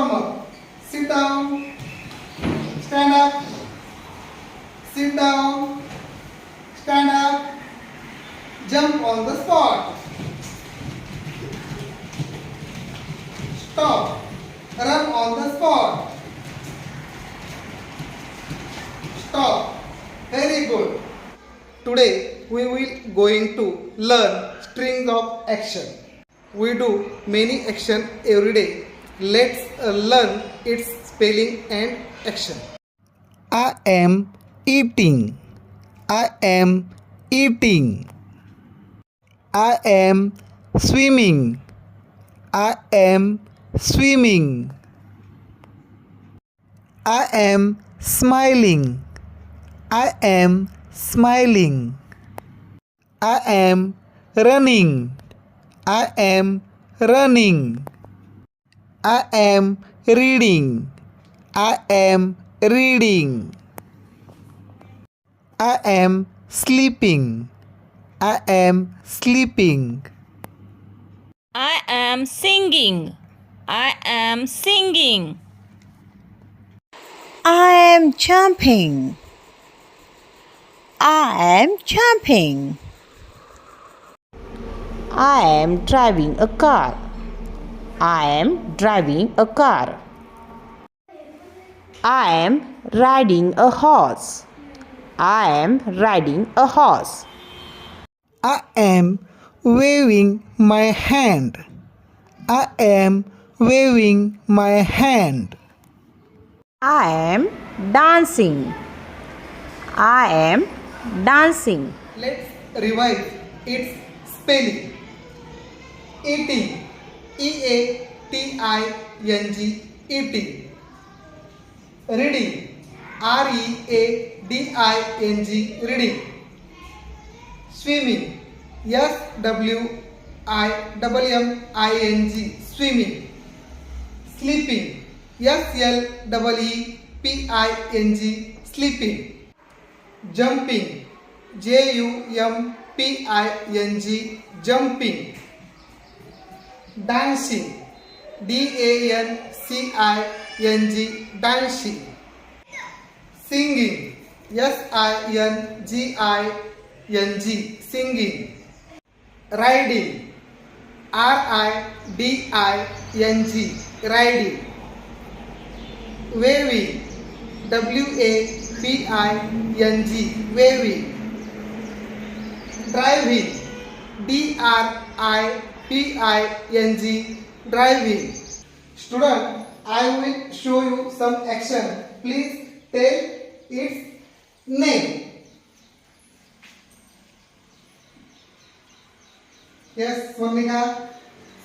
Warm-up. Sit down. Stand up. Sit down. Stand up. Jump on the spot. Stop. Run on the spot. Stop. Very good. Today we will going to learn strings of action. We do many action every day. Let's learn its spelling and action. I am eating. I am eating. I am swimming. I am swimming. I am smiling. I am smiling. I am running. I am running. I am reading. I am reading. I am sleeping. I am sleeping. I am singing. I am singing. I am jumping. I am jumping. I am driving a car. I am driving a car. I am riding a horse. I am riding a horse. I am waving my hand. I am waving my hand. I am dancing. I am dancing. Let's revise its spelling. Eating. E-A-T-I-N-G. Eating. Reading. R-E-A-D-I-N-G. Reading. Swimming. S-W-I-M-M-I-N-G. Swimming. Sleeping. S-L-E-E-P-I-N-G. Sleeping. Jumping. J-U-M-P-I-N-G. Jumping. Dancing. D-A-N-C-I-N-G. Dancing. Singing. S-I-N-G-I-N-G. Singing. Riding. R-I-D-I-N-G. Riding. Waving. W-A-V-I-N-G. Waving. Driving. D-R-I-V-I-N-G. Driving. Student, I will show you some action. Please tell its name. Yes, Swarnika?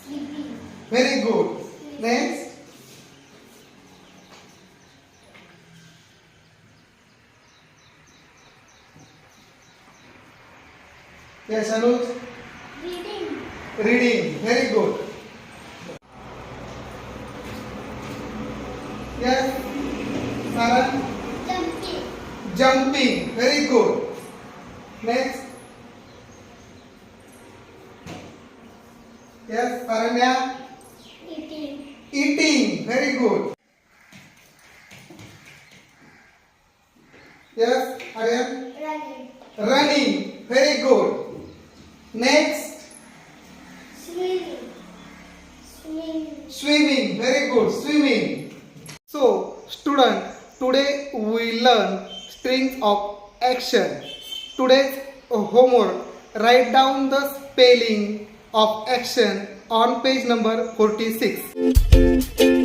Sleeping. Very good. Next. Yes, Anuj? Reading. Reading. Very good. Yes, Sarah? Jumping. Jumping. Very good. Next. Yes, Paranya? Eating. Eating. Very good. Yes, Aryan? Running. Running. Very good. Next. Swimming. Swimming. Swimming. Very good. Swimming. So, student, today we learn strings of action. Today's homework, write down the spelling of action on page number 46.